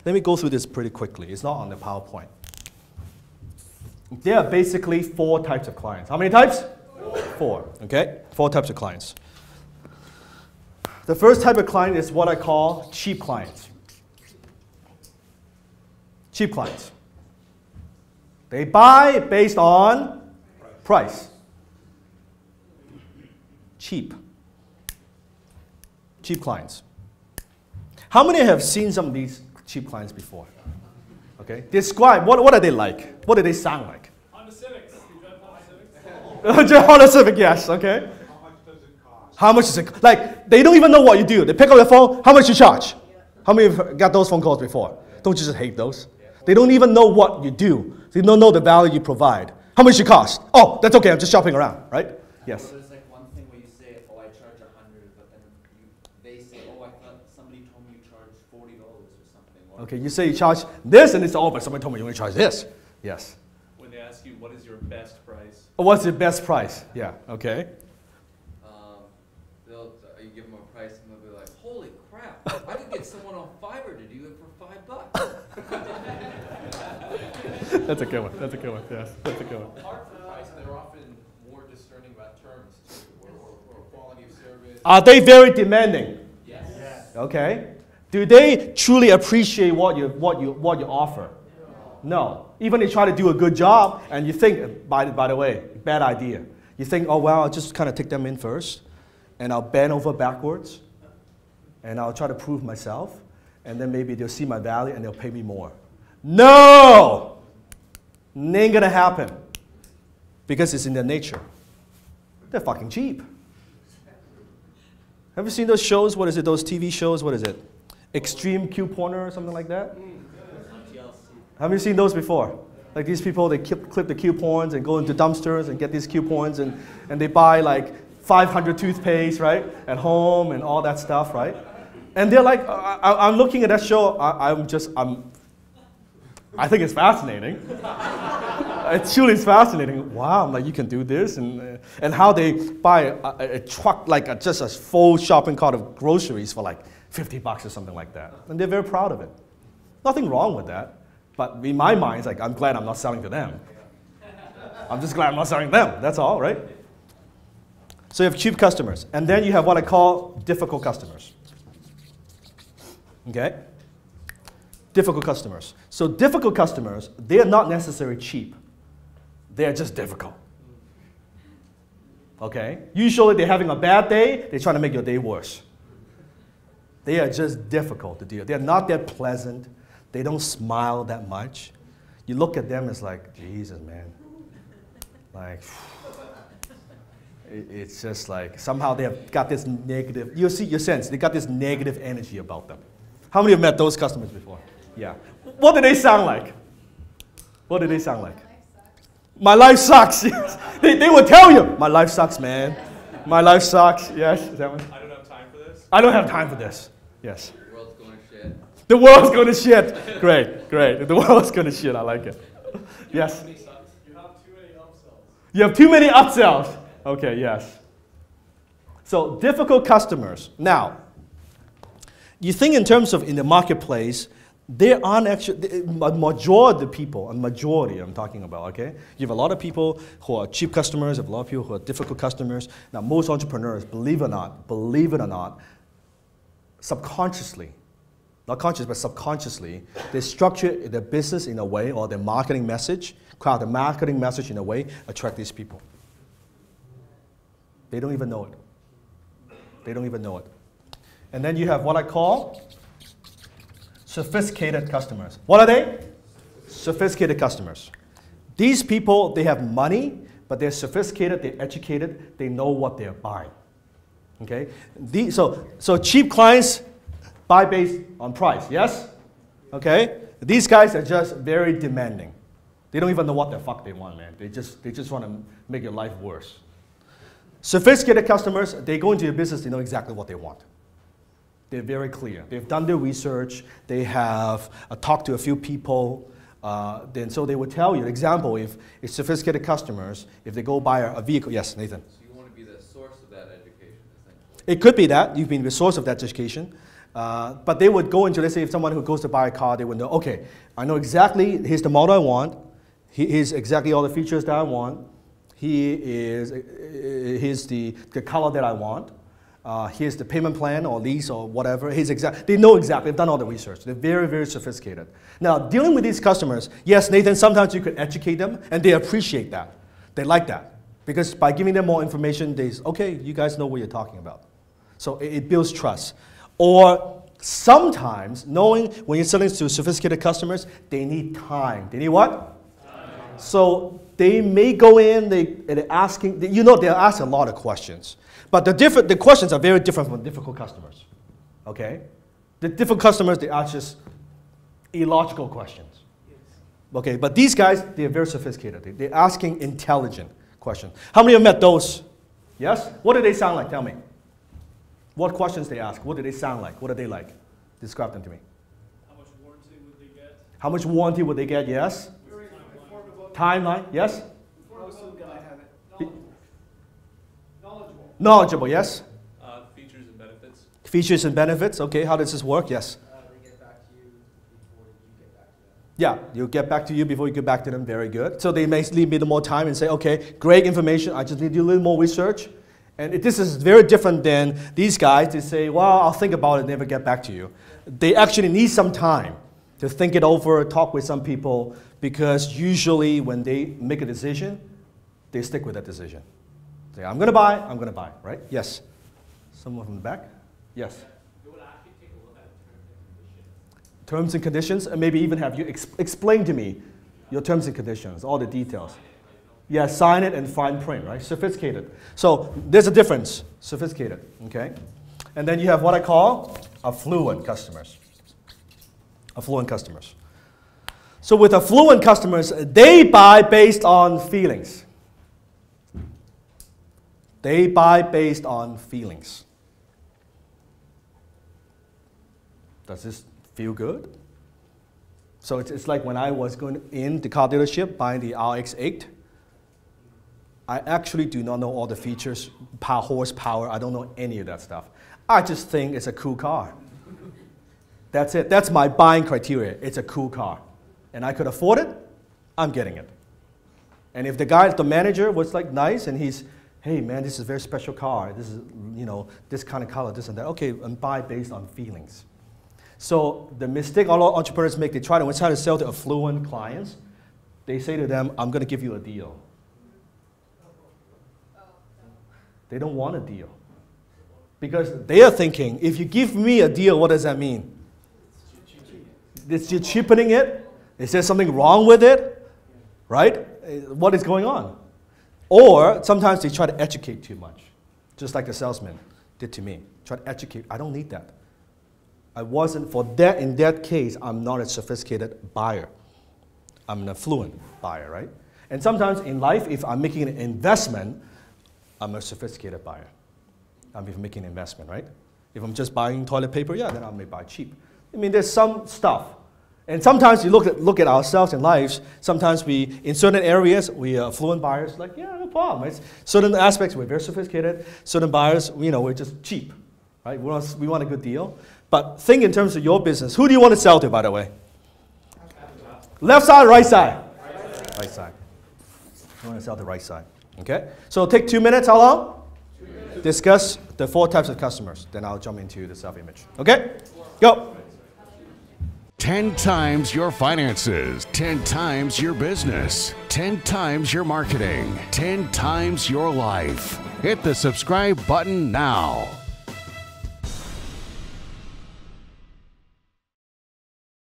Let me go through this pretty quickly. It's not on the PowerPoint. There are basically 4 types of clients. How many types? 4. Okay? 4 types of clients. The first type of client is what I call cheap clients. Cheap clients. They buy based on price. Cheap. Cheap clients. How many have seen some of these cheap clients before? Okay. Describe, what are they like? What do they sound like? Honda Civics. You drive Honda Civics? Honda Civic, yes, okay. How much does it cost? How much is it? Like, they don't even know what you do. They pick up their phone, how much you charge? How many have got those phone calls before? Don't you just hate those? They don't even know what you do. They don't know the value you provide. How much you cost? Oh, that's okay, I'm just shopping around, right? Yes. So there's like one thing where you say, oh, I charge 100, but then they say, oh, I thought somebody told me you charge $40 or something. Or Okay, you say you charge this, and it's all, but somebody told me you only charge this. Yes. When they ask you, what is your best price? What's your best price? Yeah, okay. you give them a price and they'll be like, holy crap, I could get someone on Fiverr to do it for $5. That's a good one. That's a good one. Yes, that's a good one. Apart from price, they're often more discerning about terms too, or quality of service. Are they very demanding? Yes. Okay. Do they truly appreciate what you offer? No. Even if they try to do a good job, and you think, by the way, bad idea. You think, oh well, I'll just kind of take them in first, and I'll bend over backwards, and I'll try to prove myself, and then maybe they'll see my value and they'll pay me more. No! Ain't gonna happen. Because it's in their nature. They're fucking cheap. Have you seen those shows? What is it? Those TV shows? What is it? Extreme Couponer or something like that? Have you seen those before? Like these people, they clip the coupons and go into dumpsters and get these coupons and they buy like 500 toothpaste, right? At home and all that stuff, right? And they're like, I'm looking at that show, I think it's fascinating. It truly is fascinating. Wow, like you can do this, and how they buy a truck, like just a full shopping cart of groceries for like $50 or something like that. And they're very proud of it. Nothing wrong with that. But in my mind, it's like, I'm glad I'm not selling to them. I'm just glad I'm not selling to them. That's all, right? So you have cheap customers. And then you have what I call difficult customers. Okay? Difficult customers. So difficult customers, they are not necessarily cheap. They are just difficult. Okay? Usually they're having a bad day, they're trying to make your day worse. They are just difficult to deal with. They're not that pleasant. They don't smile that much. You look at them, it's like, Jesus, man. Like, it's just like, somehow they have got this negative, you sense, they got this negative energy about them. How many have met those customers before? Yeah. What do they sound like? What do they sound like? My life sucks. Yes. They will tell you, my life sucks, man. My life sucks. Yes. Is that one? I don't have time for this. I don't have time for this. Yes. The world's going to shit. The world's going to shit. Great, great. The world's going to shit. I like it. Yes. You have too many upsells. You have too many upsells. Okay, yes. So difficult customers. Now, you think in terms of in the marketplace, there aren't actually, a majority of the people, a majority I'm talking about, okay? You have a lot of people who are cheap customers, you have a lot of people who are difficult customers. Now, most entrepreneurs, believe it or not, subconsciously, not conscious, but subconsciously, they structure their business in a way, or their marketing message, craft the marketing message in a way, attract these people. They don't even know it. They don't even know it. And then you have what I call sophisticated customers. What are they? Sophisticated customers. These people, they have money, but they're sophisticated, they're educated, they know what they're buying. Okay? So cheap clients buy based on price, yes? Okay? These guys are just very demanding. They don't even know what the fuck they want, man. They just want to make your life worse. Sophisticated customers, they go into your business, they know exactly what they want. They're very clear. They've done their research. They have talked to a few people. So they would tell you, example, if it's sophisticated customers, if they go buy a vehicle. Yes, Nathan? So you want to be the source of that education, essentially. It could be that. You've been the source of that education. But they would go into, let's say, if someone who goes to buy a car, they would know, okay, I know exactly, here's the model I want, here's exactly all the features that I want, here's the color that I want, here's the payment plan or lease or whatever. They know exactly, they've done all the research. They're very, very sophisticated. Now, dealing with these customers, yes, Nathan, sometimes you could educate them, and they appreciate that. They like that. Because by giving them more information, they say, okay, you guys know what you're talking about. So it builds trust. Or sometimes, knowing when you're selling to sophisticated customers, they need time. They need what? Time. So they may go in, they're asking, they'll ask a lot of questions. But the questions are very different from difficult customers. Okay? The difficult customers, they ask just illogical questions. Okay, but these guys, they're very sophisticated. They're asking intelligent questions. How many of you met those? Yes? What do they sound like? Tell me. What questions they ask? What do they sound like? What are they like? Describe them to me. How much warranty would they get? How much warranty would they get? Yes? Timeline? Yes? How soon can I have it? Knowledgeable. Knowledgeable, yes? Features and benefits. Features and benefits, okay. How does this work? Yes? They get back to you before you get back to them. Yeah, you'll get back to you before you get back to them. Very good. So they may leave me more time and say, okay, great information. I just need to do a little more research. And this is very different than these guys. They say, well, I'll think about it and never get back to you. They actually need some time to think it over, talk with some people, because usually when they make a decision, they stick with that decision. Say, I'm going to buy, right? Yes. Someone from the back? Yes. They would actually take a look at terms and conditions. Terms and conditions, and maybe even have you explain to me your terms and conditions, all the details. Yeah, sign it and fine print, right? Sophisticated. So there's a difference, sophisticated, okay? And then you have what I call affluent customers. Affluent customers. So with affluent customers, they buy based on feelings. They buy based on feelings. Does this feel good? So it's like when I was going in the car dealership buying the RX-8, I actually do not know all the features, horsepower, I don't know any of that stuff. I just think it's a cool car. That's it. That's my buying criteria. It's a cool car. And I could afford it, I'm getting it. And if the manager was like nice and he's, hey man, this is a very special car. This is, this kind of color, this and that. Okay, and buy based on feelings. So the mistake a lot of entrepreneurs make, they try to sell to affluent clients. They say to them, I'm going to give you a deal. They don't want a deal. Because they are thinking, if you give me a deal, what does that mean? You're cheapening it? Is there something wrong with it? Right? What is going on? Or sometimes they try to educate too much. Just like the salesman did to me. Try to educate. I don't need that. In that case, I'm not a sophisticated buyer. I'm an affluent buyer, right? And sometimes in life, if I'm making an investment, I'm a sophisticated buyer. I'm making an investment, right? If I'm just buying toilet paper, yeah, then I may buy cheap. I mean, there's some stuff. And sometimes you look at ourselves in lives, sometimes in certain areas, we are affluent buyers, like, yeah, no problem. Right? Certain aspects, we're very sophisticated. Certain buyers, we're just cheap, right? We want a good deal. But think in terms of your business. Who do you want to sell to, by the way? Left side, right side? Right side. You want to sell the right side. Okay? So take 2 minutes, how long? 2 minutes. Discuss the 4 types of customers. Then I'll jump into the self-image. Okay? Go. 10 times your finances, 10 times your business, 10 times your marketing, 10 times your life. Hit the subscribe button now.